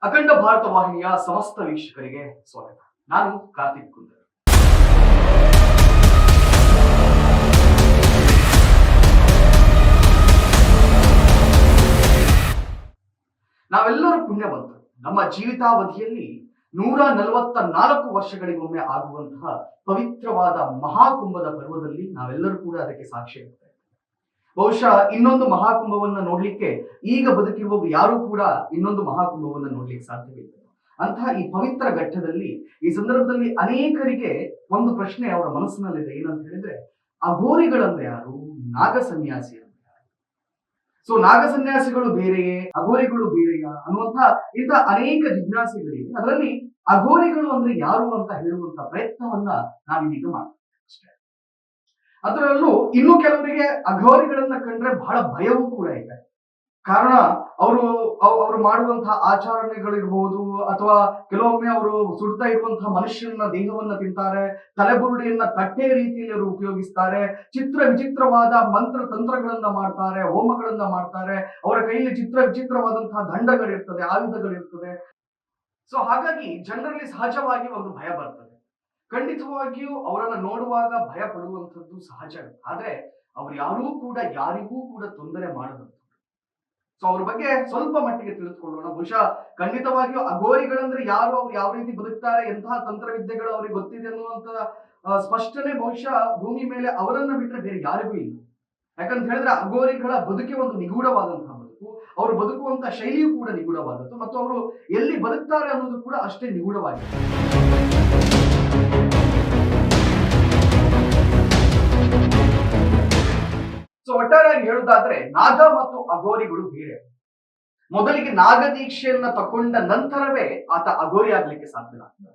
ಅಖಂಡ ಭಾರತ ವಾಹಿನಿಯ ಸಮಸ್ತ ವೀಕ್ಷಕರಿಗೆ ಸ್ವಾಗತ. ನಾನು ಕಾರ್ತಿಕ್ ಕುಂದರ್. ನಾವೆಲ್ಲರೂ ಪುಣ್ಯವಂತರು. ನಮ್ಮ ಜೀವಿತಾವಧಿಯಲ್ಲಿ 144 ವರ್ಷಗಳಿಗೊಮ್ಮೆ ಆಗುವಂತಹ ಪವಿತ್ರವಾದ ಮಹಾಕುಂಭದ ಪರ್ವದಲ್ಲಿ ನಾವೆಲ್ಲರೂ ಕೂಡ ಅದಕ್ಕೆ ಸಾಕ್ಷಿಯಾಗ್ತೇವೆ. ಬಹುಶಃ ಇನ್ನೊಂದು ಮಹಾಕುಂಭವನ್ನ ನೋಡ್ಲಿಕ್ಕೆ ಈಗ ಬದುಕಿರುವ ಯಾರು ಕೂಡ ಇನ್ನೊಂದು ಮಹಾಕುಂಭವನ್ನ ನೋಡ್ಲಿಕ್ಕೆ ಸಾಧ್ಯವಿಲ್ಲ. ಅಂತಹ ಈ ಪವಿತ್ರ ಘಟ್ಟದಲ್ಲಿ ಈ ಸಂದರ್ಭದಲ್ಲಿ ಅನೇಕರಿಗೆ ಒಂದು ಪ್ರಶ್ನೆ ಅವರ ಮನಸ್ಸಿನಲ್ಲಿದೆ. ಏನಂತ ಹೇಳಿದ್ರೆ, ಅಘೋರಿಗಳಂದ್ರೆ ಯಾರು, ನಾಗ ಸನ್ಯಾಸಿ ಅಂದ್ರೆ ಯಾರು? ಸೊ ನಾಗ ಸನ್ಯಾಸಿಗಳು ಬೇರೆಯೇ, ಅಘೋರಿಗಳು ಬೇರೆಯಾ ಅನ್ನುವಂತಹ ಇಂಥ ಅನೇಕ ಜಿಜ್ಞಾಸೆಗಳಿವೆ. ಅದರಲ್ಲಿ ಅಘೋರಿಗಳು ಅಂದ್ರೆ ಯಾರು ಅಂತ ಹೇಳುವಂತ ಪ್ರಯತ್ನವನ್ನ ನಾವಿದೀಗ ಮಾಡ್ತೇವೆ ಅಷ್ಟೇ. ಅದರಲ್ಲೂ ಇನ್ನು ಕೆಲವರಿಗೆ ಅಘೋರಿಗಳನ್ನ ಕಂಡ್ರೆ ಬಹಳ ಭಯವೂ ಕೂಡ ಇದೆ. ಕಾರಣ ಅವರು ಮಾಡುವಂತಹ ಆಚರಣೆಗಳಿರ್ಬಹುದು, ಅಥವಾ ಕೆಲವೊಮ್ಮೆ ಅವರು ಸುಡ್ತಾ ಇರುವಂತಹ ಮನುಷ್ಯನ ದೇಹವನ್ನ ತಿಂತಾರೆ, ತಲೆಬುರುಡೆಯನ್ನ ತಟ್ಟೆ ರೀತಿಯಲ್ಲಿ ಅವರು ಉಪಯೋಗಿಸ್ತಾರೆ, ವಿಚಿತ್ರವಾದ ಮಂತ್ರ ತಂತ್ರಗಳನ್ನ ಮಾಡ್ತಾರೆ, ಹೋಮಗಳನ್ನ ಮಾಡ್ತಾರೆ, ಅವರ ಕೈಯಲ್ಲಿ ವಿಚಿತ್ರವಾದಂತಹ ದಂಡಗಳಿರ್ತದೆ, ಆಯುಧಗಳಿರ್ತದೆ. ಸೊ ಹಾಗಾಗಿ ಜನರಲ್ಲಿ ಸಹಜವಾಗಿ ಒಂದು ಭಯ ಬರ್ತದೆ. ಖಂಡಿತವಾಗಿಯೂ ಅವರನ್ನ ನೋಡುವಾಗ ಭಯ ಪಡುವಂಥದ್ದು ಸಹಜ. ಆದ್ರೆ ಅವ್ರು ಯಾರಿಗೂ ಕೂಡ ತೊಂದರೆ ಮಾಡದಂತ. ಸೊ ಅವ್ರ ಬಗ್ಗೆ ಸ್ವಲ್ಪ ಮಟ್ಟಿಗೆ ತಿಳಿದುಕೊಳ್ಳೋಣ. ಬಹುಶಃ ಖಂಡಿತವಾಗಿಯೂ ಅಘೋರಿಗಳಂದ್ರೆ ಯಾರು, ಅವ್ರು ಯಾವ ರೀತಿ ಬದುಕ್ತಾರೆ, ಎಂತಹ ತಂತ್ರವಿದ್ಯೆಗಳು ಅವ್ರಿಗೆ ಗೊತ್ತಿದೆ ಅನ್ನುವಂತ ಸ್ಪಷ್ಟನೆ ಬಹುಶಃ ಭೂಮಿ ಮೇಲೆ ಅವರನ್ನ ಬಿಟ್ಟರೆ ಬೇರೆ ಯಾರಿಗೂ ಇಲ್ಲ. ಯಾಕಂತ ಹೇಳಿದ್ರೆ ಅಘೋರಿಗಳ ಬದುಕೆ ಒಂದು ನಿಗೂಢವಾದಂತಹ ಬದುಕು, ಅವರು ಬದುಕುವಂತಹ ಶೈಲಿಯೂ ಕೂಡ ನಿಗೂಢವಾದದ್ದು, ಮತ್ತು ಅವರು ಎಲ್ಲಿ ಬದುಕ್ತಾರೆ ಅನ್ನೋದು ಕೂಡ ಅಷ್ಟೇ ನಿಗೂಢವಾಗಿದೆ. ಸೊ ಒಟ್ಟಾರೆಯಾಗಿ ಹೇಳುವುದಾದ್ರೆ ನಾಗ ಮತ್ತು ಅಘೋರಿಗಳು ಬೇರೆ. ಮೊದಲಿಗೆ ನಾಗದೀಕ್ಷೆಯನ್ನ ತಕೊಂಡ ನಂತರವೇ ಆತ ಅಘೋರಿ ಆಗ್ಲಿಕ್ಕೆ ಸಾಧ್ಯನಾಗ್ತದೆ.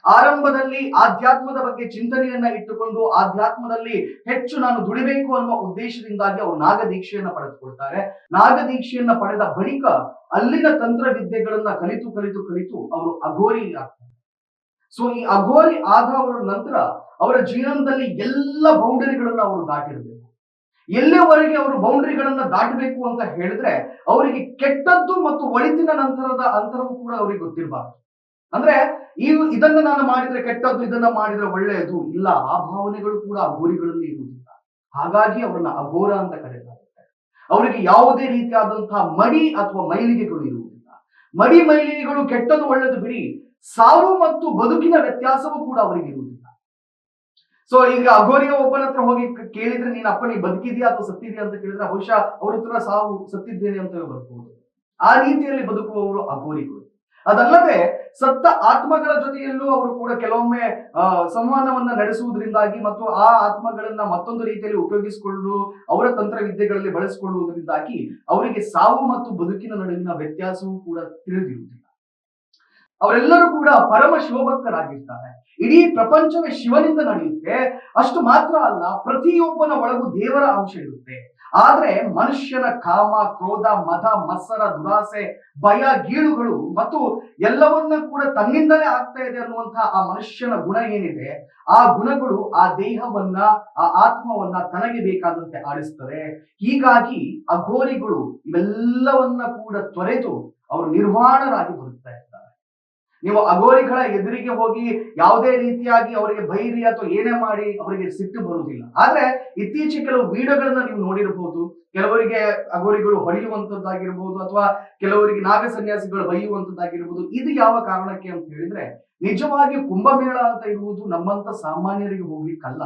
ಆರಂಭದಲ್ಲಿ ಆಧ್ಯಾತ್ಮದ ಬಗ್ಗೆ ಚಿಂತನೆಯನ್ನ ಇಟ್ಟುಕೊಂಡು ಆಧ್ಯಾತ್ಮದಲ್ಲಿ ಹೆಚ್ಚು ನಾನು ದುಡಿಬೇಕು ಅನ್ನುವ ಉದ್ದೇಶದಿಂದಾಗಿ ಅವರು ನಾಗದೀಕ್ಷೆಯನ್ನ ಪಡೆದುಕೊಳ್ತಾರೆ. ನಾಗದೀಕ್ಷೆಯನ್ನ ಪಡೆದ ಬಳಿಕ ಅಲ್ಲಿನ ತಂತ್ರವಿದ್ಯೆಗಳನ್ನ ಕಲಿತು ಅವರು ಅಘೋರಿ ಆಗ್ತಾರೆ. ಸೊ ಈ ಅಘೋರಿ ಆದ ನಂತರ ಅವರ ಜೀವನದಲ್ಲಿ ಎಲ್ಲ ಬೌಂಡರಿಗಳನ್ನ ಅವರು ದಾಟಿರಬೇಕು. ಎಲ್ಲಿವರೆಗೆ ಅವರು ಬೌಂಡರಿಗಳನ್ನ ದಾಟಬೇಕು ಅಂತ ಹೇಳಿದ್ರೆ ಅವರಿಗೆ ಕೆಟ್ಟದ್ದು ಮತ್ತು ಒಳಿತಿನ ಅಂತರವೂ ಕೂಡ ಅವರಿಗೆ ಗೊತ್ತಿರಬಾರ್ದು. ಅಂದ್ರೆ ಇದನ್ನ ನಾನು ಮಾಡಿದ್ರೆ ಕೆಟ್ಟದ್ದು, ಇದನ್ನ ಮಾಡಿದ್ರೆ ಒಳ್ಳೆಯದು ಇಲ್ಲ, ಆ ಭಾವನೆಗಳು ಕೂಡ ಅಘೋರಿಗಳಲ್ಲಿ ಇರುವುದಿಲ್ಲ. ಹಾಗಾಗಿ ಅವರನ್ನ ಅಘೋರ ಅಂತ ಕರೆಯಲಾಗುತ್ತೆ. ಅವರಿಗೆ ಯಾವುದೇ ರೀತಿಯಾದಂತಹ ಮಡಿ ಅಥವಾ ಮೈಲಿಗೆಗಳು ಇರುವುದಿಲ್ಲ. ಮೈಲಿಗೆಗಳು ಕೆಟ್ಟದ್ದು ಒಳ್ಳೆಯದು ಬಿಡಿ, ಸಾವು ಮತ್ತು ಬದುಕಿನ ವ್ಯತ್ಯಾಸವೂ ಕೂಡ ಅವರಿಗೆ ಇರುವುದಿಲ್ಲ. ಸೊ ಈಗ ಅಘೋರಿಯ ಒಬ್ಬನ ಹತ್ರ ಹೋಗಿ ಕೇಳಿದ್ರೆ ನೀನ್ ಅಪ್ಪನಿಗೆ ಬದುಕಿದ್ಯಾ ಅಥವಾ ಸತ್ತಿದ್ಯಾ ಅಂತ ಕೇಳಿದ್ರೆ ಬಹುಶಃ ಅವ್ರ ಹತ್ರ ಸಾವು ಸತ್ತಿದ್ದೇನೆ ಅಂತ ಬದುಕಬಹುದು. ಆ ರೀತಿಯಲ್ಲಿ ಬದುಕುವವರು ಅಘೋರಿಗಳು. ಅದಲ್ಲದೆ ಸತ್ತ ಆತ್ಮಗಳ ಜೊತೆಯಲ್ಲೂ ಅವರು ಕೂಡ ಕೆಲವೊಮ್ಮೆ ಸಂವಹನವನ್ನ ನಡೆಸುವುದರಿಂದಾಗಿ ಮತ್ತು ಆ ಆತ್ಮಗಳನ್ನ ಮತ್ತೊಂದು ರೀತಿಯಲ್ಲಿ ಉಪಯೋಗಿಸಿಕೊಂಡು ಅವರ ತಂತ್ರವಿದ್ಯೆಗಳಲ್ಲಿ ಬಳಸಿಕೊಳ್ಳುವುದರಿಂದಾಗಿ ಅವರಿಗೆ ಸಾವು ಮತ್ತು ಬದುಕಿನ ನಡುವಿನ ವ್ಯತ್ಯಾಸವೂ ಕೂಡ ತಿಳಿದಿರುವುದಿಲ್ಲ. ಅವರೆಲ್ಲರೂ ಕೂಡ ಪರಮ ಶಿವಭಕ್ತರಾಗಿರ್ತಾರೆ. ಇಡೀ ಪ್ರಪಂಚವೇ ಶಿವನಿಂದ ನಡೆಯುತ್ತೆ. ಅಷ್ಟು ಮಾತ್ರ ಅಲ್ಲ, ಪ್ರತಿಯೊಬ್ಬನ ಒಳಗೂ ದೇವರ ಅಂಶ ಇರುತ್ತೆ. ಆದ್ರೆ ಮನುಷ್ಯನ ಕಾಮ, ಕ್ರೋಧ, ಮದ, ಮತ್ಸರ, ದುರಾಸೆ, ಭಯ, ಗೀಳುಗಳು ಮತ್ತು ಎಲ್ಲವನ್ನ ಕೂಡ ತನ್ನಿಂದಲೇ ಆಗ್ತಾ ಇದೆ ಅನ್ನುವಂತಹ ಆ ಮನುಷ್ಯನ ಗುಣ ಏನಿದೆ, ಆ ಗುಣಗಳು ಆ ದೇಹವನ್ನ, ಆ ಆತ್ಮವನ್ನ ತನಗೆ ಬೇಕಾದಂತೆ ಆಡಿಸ್ತದೆ. ಹೀಗಾಗಿ ಅಘೋರಿಗಳು ಇವೆಲ್ಲವನ್ನ ಕೂಡ ತೊರೆದು ಅವರು ನಿರ್ವಾಣರಾಗಿ ಬದುಕ್ತಾ ಇರ್ತಾರೆ. ನೀವು ಅಘೋರಿಗಳ ಎದುರಿಗೆ ಹೋಗಿ ಯಾವುದೇ ರೀತಿಯಾಗಿ ಅವರಿಗೆ ಬೈರಿ ಅಥವಾ ಏನೇ ಮಾಡಿ ಅವರಿಗೆ ಸಿಟ್ಟು ಬರುವುದಿಲ್ಲ. ಆದ್ರೆ ಇತ್ತೀಚೆಗೆ ಕೆಲವು ವಿಡಿಯೋಗಳನ್ನ ನೀವು ನೋಡಿರಬಹುದು. ಕೆಲವರಿಗೆ ಅಘೋರಿಗಳು ಹೊಡೆಯುವಂತದ್ದಾಗಿರ್ಬಹುದು, ಅಥವಾ ಕೆಲವರಿಗೆ ನಾಗ ಸನ್ಯಾಸಿಗಳು ಬೈಯುವಂತದ್ದಾಗಿರ್ಬಹುದು. ಇದು ಯಾವ ಕಾರಣಕ್ಕೆ ಅಂತ ಹೇಳಿದ್ರೆ, ನಿಜವಾಗಿ ಕುಂಭಮೇಳ ಅಂತ ಇರುವುದು ನಮ್ಮಂತ ಸಾಮಾನ್ಯರಿಗೆ ಹೋಗ್ಲಿಕ್ಕಲ್ಲ.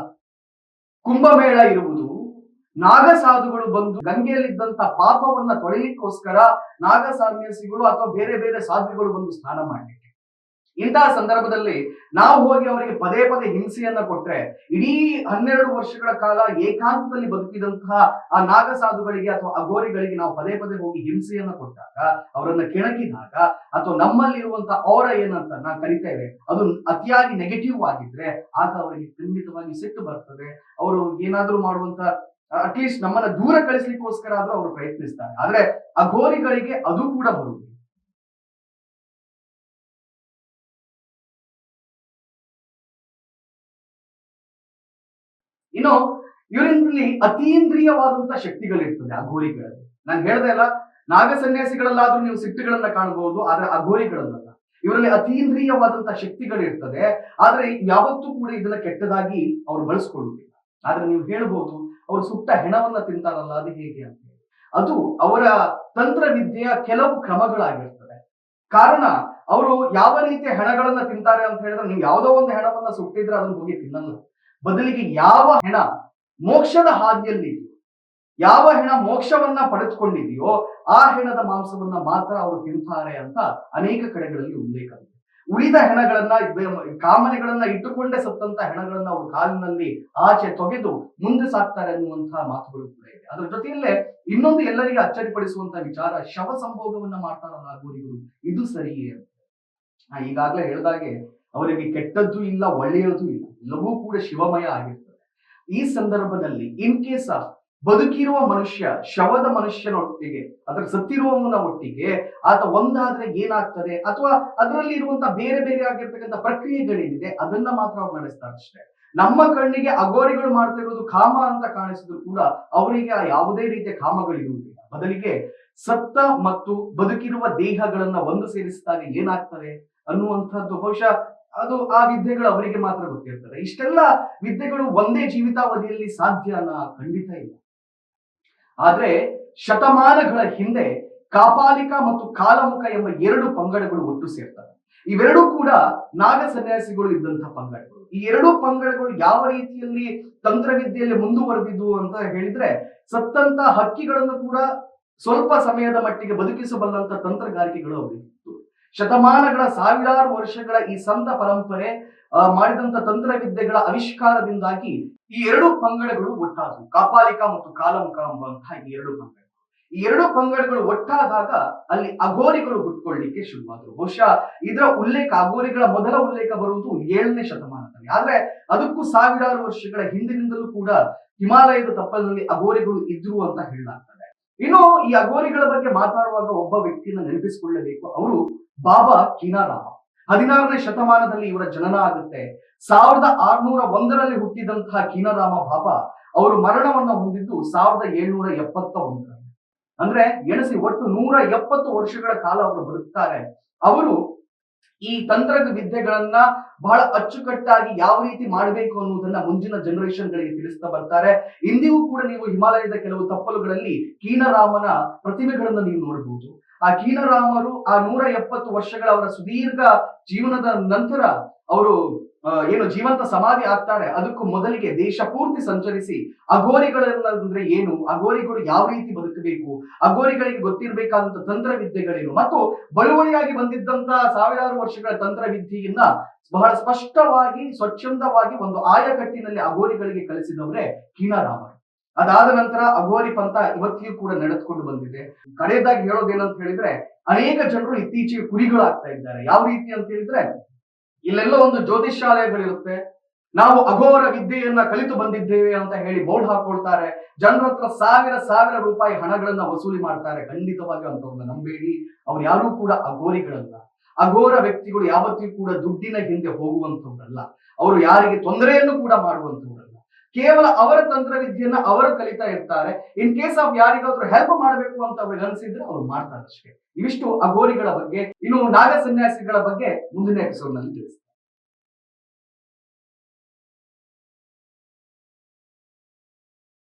ಕುಂಭಮೇಳ ಇರುವುದು ನಾಗ ಸಾಧುಗಳು ಬಂದು ಗಂಗೆಯಲ್ಲಿದ್ದಂತ ಪಾಪವನ್ನ ತೊಳೆಯಲಿಕ್ಕೋಸ್ಕರ ನಾಗ ಸನ್ಯಾಸಿಗಳು ಅಥವಾ ಬೇರೆ ಬೇರೆ ಸಾಧುಗಳು ಬಂದು ಸ್ನಾನ ಮಾಡ್ಲಿಕ್ಕೆ. ಇಂತಹ ಸಂದರ್ಭದಲ್ಲಿ ನಾವು ಹೋಗಿ ಅವರಿಗೆ ಪದೇ ಪದೇ ಹಿಂಸೆಯನ್ನ ಕೊಟ್ರೆ, ಇಡೀ 12 ವರ್ಷಗಳ ಕಾಲ ಏಕಾಂತದಲ್ಲಿ ಬದುಕಿದಂತಹ ಆ ನಾಗ ಸಾಧುಗಳಿಗೆ ಅಥವಾ ಅಘೋರಿಗಳಿಗೆ ನಾವು ಪದೇ ಪದೇ ಹೋಗಿ ಹಿಂಸೆಯನ್ನ ಕೊಟ್ಟಾಗ, ಅವರನ್ನ ಕೆಣಕಿದಾಗ, ಅಥವಾ ನಮ್ಮಲ್ಲಿರುವಂತಹ ಔರ ಏನಂತ ನಾವು ಕರಿತೇವೆ ಅದು ಅತಿಯಾಗಿ ನೆಗೆಟಿವ್ ಆಗಿದ್ರೆ ಆಗ ಅವರಿಗೆ ಖಂಡಿತವಾಗಿ ಸಿಟ್ಟು ಬರ್ತದೆ. ಅವರು ಏನಾದ್ರೂ ಮಾಡುವಂತ ಅಟ್ಲೀಸ್ಟ್ ನಮ್ಮನ್ನ ದೂರ ಕಳಿಸ್ಲಿಕ್ಕೋಸ್ಕರ ಆದ್ರೂ ಅವರು ಪ್ರಯತ್ನಿಸ್ತಾರೆ. ಆದ್ರೆ ಅಘೋರಿಗಳಿಗೆ ಅದು ಕೂಡ ಬರುವುದು. ಇನ್ನು ಇವರಲ್ಲಿ ಅತೀಂದ್ರಿಯವಾದಂತಹ ಶಕ್ತಿಗಳಿರ್ತದೆ ಅಘೋರಿಗಳಲ್ಲಿ. ನಾನು ಹೇಳ್ದೆ ಅಲ್ಲ, ನಾಗ ಸನ್ಯಾಸಿಗಳಲ್ಲಾದ್ರೂ ನೀವು ಸಿಟ್ಟುಗಳನ್ನ ಕಾಣಬಹುದು, ಆದ್ರೆ ಅಘೋರಿಗಳಲ್ಲ. ಇವರಲ್ಲಿ ಅತೀಂದ್ರಿಯವಾದಂತಹ ಶಕ್ತಿಗಳಿರ್ತದೆ, ಆದ್ರೆ ಯಾವತ್ತೂ ಕೂಡ ಇದನ್ನ ಕೆಟ್ಟದಾಗಿ ಅವ್ರು ಬಳಸ್ಕೊಳ್ಳುವುದಿಲ್ಲ. ಆದ್ರೆ ನೀವು ಹೇಳ್ಬೋದು ಅವರು ಸುಟ್ಟ ಹೆಣವನ್ನ ತಿಂತಾರಲ್ಲ, ಅದು ಹೇಗೆ ಅಂತ ಹೇಳಿ. ಅದು ಅವರ ತಂತ್ರವಿದ್ಯೆಯ ಕೆಲವು ಕ್ರಮಗಳಾಗಿರ್ತದೆ. ಕಾರಣ ಅವರು ಯಾವ ರೀತಿಯ ಹೆಣಗಳನ್ನ ತಿಂತಾರೆ ಅಂತ ಹೇಳಿದ್ರೆ, ನೀವು ಯಾವುದೋ ಒಂದು ಹೆಣವನ್ನ ಸುಟ್ಟಿದ್ರೆ ಅದನ್ನ ಹೋಗಿ ತಿನ್ನಲ್ಲ. ಬದಲಿಗೆ ಯಾವ ಹೆಣ ಮೋಕ್ಷದ ಹಾದಿಯಲ್ಲಿ, ಯಾವ ಹೆಣ ಮೋಕ್ಷವನ್ನ ಪಡೆದುಕೊಂಡಿದೆಯೋ ಆ ಹೆಣದ ಮಾಂಸವನ್ನ ಮಾತ್ರ ಅವರು ತಿಂತಾರೆ ಅಂತ ಅನೇಕ ಕಡೆಗಳಲ್ಲಿ ಉಲ್ಲೇಖ ಇದೆ. ಉಳಿದ ಹೆಣಗಳನ್ನ, ಕಾಮನೆಗಳನ್ನ ಇಟ್ಟುಕೊಂಡೇ ಸತ್ತಂತ ಹೆಣಗಳನ್ನ ಅವರು ಕಾಲಿನಲ್ಲಿ ಆಚೆ ತೊಗೆದು ಮುಂದೆ ಸಾಕ್ತಾರೆ ಅನ್ನುವಂತಹ ಮಾತುಗಳು ಕೂಡ ಇದೆ. ಅದರ ಜೊತೆಯಲ್ಲೇ ಇನ್ನೊಂದು ಎಲ್ಲರಿಗೆ ಅಚ್ಚರಿಪಡಿಸುವಂತಹ ವಿಚಾರ, ಶವ ಸಂಭೋಗವನ್ನ ಮಾಡ್ತಾರಲ್ಲ ಅಘೋರಿಗಳು, ಇದು ಸರಿಯೇ ಅಂತ. ಈಗಾಗಲೇ ಹೇಳಿದಾಗೆ ಅವರಿಗೆ ಕೆಟ್ಟದ್ದು ಇಲ್ಲ, ಒಳ್ಳೆಯದು ಇಲ್ಲ, ಎಲ್ಲವೂ ಕೂಡ ಶಿವಮಯ ಆಗಿರ್ತದೆ. ಈ ಸಂದರ್ಭದಲ್ಲಿ ಇನ್ ಕೇಸ್ ಆಫ್ ಬದುಕಿರುವ ಮನುಷ್ಯ ಶವದ ಮನುಷ್ಯನೊಟ್ಟಿಗೆ, ಅದರ ಸತ್ತಿರುವವನ ಒಟ್ಟಿಗೆ ಆತ ಒಂದಾದ್ರೆ ಏನಾಗ್ತದೆ, ಅಥವಾ ಅದರಲ್ಲಿ ಇರುವಂತಹ ಬೇರೆ ಬೇರೆ ಆಗಿರ್ತಕ್ಕಂಥ ಪ್ರಕ್ರಿಯೆಗಳೇನಿದೆ ಅದನ್ನ ಮಾತ್ರ ಅವ್ರು ನಡೆಸ್ತಾರೆ ಅಷ್ಟೇ. ನಮ್ಮ ಕಣ್ಣಿಗೆ ಅಘೋರಿಗಳು ಮಾಡ್ತಾ ಇರೋದು ಕಾಮ ಅಂತ ಕಾಣಿಸಿದ್ರು ಕೂಡ ಅವರಿಗೆ ಯಾವುದೇ ರೀತಿಯ ಕಾಮಗಳಿರುವುದಿಲ್ಲ. ಬದಲಿಗೆ ಸತ್ತ ಮತ್ತು ಬದುಕಿರುವ ದೇಹಗಳನ್ನ ಒಂದು ಸೇರಿಸಿದಾಗ ಏನಾಗ್ತದೆ ಅನ್ನುವಂಥದ್ದು ಬಹುಶಃ ಅದು ಆ ವಿದ್ಯೆಗಳು ಅವರಿಗೆ ಮಾತ್ರ ಗೊತ್ತಿರ್ತದೆ. ಇಷ್ಟೆಲ್ಲ ವಿದ್ಯೆಗಳು ಒಂದೇ ಜೀವಿತಾವಧಿಯಲ್ಲಿ ಸಾಧ್ಯನಾ? ಖಂಡಿತ ಇಲ್ಲ. ಆದ್ರೆ ಶತಮಾನಗಳ ಹಿಂದೆ ಕಾಪಾಲಿಕ ಮತ್ತು ಕಾಲಮುಖ ಎಂಬ ಎರಡು ಪಂಗಡಗಳು ಒಟ್ಟು ಸೇರ್ತವೆ. ಇವೆರಡೂ ಕೂಡ ನಾಗ ಸನ್ಯಾಸಿಗಳು ಇದ್ದಂತಹ ಪಂಗಡಗಳು. ಈ ಎರಡೂ ಪಂಗಡಗಳು ಯಾವ ರೀತಿಯಲ್ಲಿ ತಂತ್ರವಿದ್ಯೆಯಲ್ಲಿ ಮುಂದುವರೆದಿದ್ವು ಅಂತ ಹೇಳಿದ್ರೆ, ಸತ್ತಂತ ಹಕ್ಕಿಗಳನ್ನು ಕೂಡ ಸ್ವಲ್ಪ ಸಮಯದ ಮಟ್ಟಿಗೆ ಬದುಕಿಸಬಲ್ಲಂತ ತಂತ್ರಗಾರಿಕೆಗಳು ಅವರಿತ್ತು. ಶತಮಾನಗಳ, ಸಾವಿರಾರು ವರ್ಷಗಳ ಈ ಸಂತ ಪರಂಪರೆ ಮಾಡಿದಂತ ತಂತ್ರವಿದ್ಯೆಗಳ ಆವಿಷ್ಕಾರದಿಂದಾಗಿ ಈ ಎರಡು ಪಂಗಡಗಳು ಒಟ್ಟಾದವು. ಕಾಪಾಲಿಕ ಮತ್ತು ಕಾಲಮುಖ ಎಂಬಂತಹ ಈ ಎರಡು ಪಂಗಡಗಳು. ಈ ಎರಡು ಪಂಗಡಗಳು ಒಟ್ಟಾದಾಗ ಅಲ್ಲಿ ಅಘೋರಿಗಳು ಹುಟ್ಕೊಳ್ಳಿಕ್ಕೆ ಶುರುವಾದರು. ಬಹುಶಃ ಇದರ ಉಲ್ಲೇಖ, ಅಘೋರಿಗಳ ಮೊದಲ ಉಲ್ಲೇಖ ಬರುವುದು 7ನೇ ಶತಮಾನದಲ್ಲಿ. ಆದ್ರೆ ಅದಕ್ಕೂ ಸಾವಿರಾರು ವರ್ಷಗಳ ಹಿಂದಿನಿಂದಲೂ ಕೂಡ ಹಿಮಾಲಯದ ತಪ್ಪಲಿನಲ್ಲಿ ಅಘೋರಿಗಳು ಇದ್ರು ಅಂತ ಹೇಳಲಾಗ್ತದೆ. ಇನ್ನು ಈ ಅಘೋರಿಗಳ ಬಗ್ಗೆ ಮಾತಾಡುವಾಗ ಒಬ್ಬ ವ್ಯಕ್ತಿಯನ್ನ ನೆನಪಿಸಿಕೊಳ್ಳಬೇಕು. ಅವರು ಬಾಬಾ ಕೀನಾರಾಮ. 16ನೇ ಶತಮಾನದಲ್ಲಿ ಇವರ ಜನನ ಆಗುತ್ತೆ. 1601ರಲ್ಲಿ ಹುಟ್ಟಿದಂತಹ ಕೀನಾರಾಮ ಬಾಬಾ ಅವರು ಮರಣವನ್ನ ಹೊಂದಿದ್ದು 1771ರಲ್ಲಿ. ಅಂದ್ರೆ ಎಣಿಸಿ, ಒಟ್ಟು 170 ವರ್ಷಗಳ ಕಾಲ ಅವರು ಬದುಕ್ತಾರೆ. ಅವರು ಈ ತಂತ್ರ ವಿದ್ಯೆಗಳನ್ನ ಬಹಳ ಅಚ್ಚುಕಟ್ಟಾಗಿ ಯಾವ ರೀತಿ ಮಾಡಬೇಕು ಅನ್ನೋದನ್ನ ಮುಂದಿನ ಜನರೇಷನ್ ಗಳಿಗೆ ತಿಳಿಸ್ತಾ ಬರ್ತಾರೆ. ಇಂದಿಗೂ ಕೂಡ ನೀವು ಹಿಮಾಲಯದ ಕೆಲವು ತಪ್ಪಲುಗಳಲ್ಲಿ ಕೀನರಾಮನ ಪ್ರತಿಮೆಗಳನ್ನ ನೀವು ನೋಡಬಹುದು. ಆ ಕೀನರಾಮರು ಆ 170 ವರ್ಷಗಳ ಅವರ ಸುದೀರ್ಘ ಜೀವನದ ನಂತರ ಅವರು ಏನು ಜೀವಂತ ಸಮಾಧಿ ಆಗ್ತಾರೆ, ಅದಕ್ಕೂ ಮೊದಲಿಗೆ ದೇಶ ಪೂರ್ತಿ ಸಂಚರಿಸಿ ಅಘೋರಿಗಳಂದ್ರೆ ಏನು, ಅಘೋರಿಗಳು ಯಾವ ರೀತಿ ಬದುಕಬೇಕು, ಅಘೋರಿಗಳಿಗೆ ಗೊತ್ತಿರಬೇಕಾದಂತ ತಂತ್ರವಿದ್ಯೆಗಳೇನು, ಮತ್ತು ಬಳುವಳಿಯಾಗಿ ಬಂದಿದ್ದಂತ ಸಾವಿರಾರು ವರ್ಷಗಳ ತಂತ್ರವಿದ್ಯೆಯನ್ನ ಬಹಳ ಸ್ಪಷ್ಟವಾಗಿ, ಸ್ವಚ್ಛಂದವಾಗಿ ಒಂದು ಆಯಕಟ್ಟಿನಲ್ಲಿ ಅಘೋರಿಗಳಿಗೆ ಕಲಿಸಿದವರೇ ಕೀನಾರಾಮರು. ಅದಾದ ನಂತರ ಅಘೋರಿ ಪಂಥ ಇವತ್ತಿಗೂ ಕೂಡ ನಡೆದುಕೊಂಡು ಬಂದಿದೆ. ಕಡೆಯದಾಗಿ ಹೇಳೋದೇನಂತ ಹೇಳಿದ್ರೆ, ಅನೇಕ ಜನರು ಇತ್ತೀಚೆಗೆ ಕುರಿಗಳಾಗ್ತಾ ಇದ್ದಾರೆ. ಯಾವ ರೀತಿ ಅಂತ ಹೇಳಿದ್ರೆ, ಇಲ್ಲೆಲ್ಲ ಒಂದು ಜ್ಯೋತಿಷ್ಯಾಲಯಗಳಿರುತ್ತೆ, ನಾವು ಅಘೋರ ವಿದ್ಯೆಯನ್ನ ಕಲಿತು ಬಂದಿದ್ದೇವೆ ಅಂತ ಹೇಳಿ ಬೋರ್ಡ್ ಹಾಕೊಳ್ತಾರೆ. ಜನರ ಹತ್ರ ಸಾವಿರ ರೂಪಾಯಿ ಹಣಗಳನ್ನ ವಸೂಲಿ ಮಾಡ್ತಾರೆ. ಖಂಡಿತವಾಗಿ ಅಂತವ್ರನ್ನ ನಂಬೇಡಿ, ಅವ್ರು ಯಾರೂ ಕೂಡ ಅಘೋರಿಗಳಲ್ಲ. ಅಘೋರ ವ್ಯಕ್ತಿಗಳು ಯಾವತ್ತಿಗೂ ಕೂಡ ದುಡ್ಡಿನ ಹಿಂದೆ ಹೋಗುವಂತವ್ರಲ್ಲ. ಅವರು ಯಾರಿಗೆ ತೊಂದರೆಯನ್ನು ಕೂಡ ಮಾಡುವಂತವ್ರಲ್ಲ. ಕೇವಲ ಅವರ ತಂತ್ರವಿದ್ಯೆಯನ್ನ ಅವರು ಕಲಿತಾ ಇರ್ತಾರೆ. ಇನ್ ಕೇಸ್ ಆಫ್ ಯಾರಿಗಾದ್ರೂ ಹೆಲ್ಪ್ ಮಾಡಬೇಕು ಅಂತ ಅವ್ರಿಗೆ ಅನ್ಸಿದ್ರೆ ಅವ್ರು ಮಾಡ್ತಾರೆ ಅಷ್ಟೇ. ಇವಿಷ್ಟು ಅಘೋರಿಗಳ ಬಗ್ಗೆ. ಇನ್ನು ನಾಗ ಸನ್ಯಾಸಿಗಳ ಬಗ್ಗೆ ಮುಂದಿನ ಎಪಿಸೋಡ್ ನಲ್ಲಿ ತಿಳಿಸ್ತಾರೆ.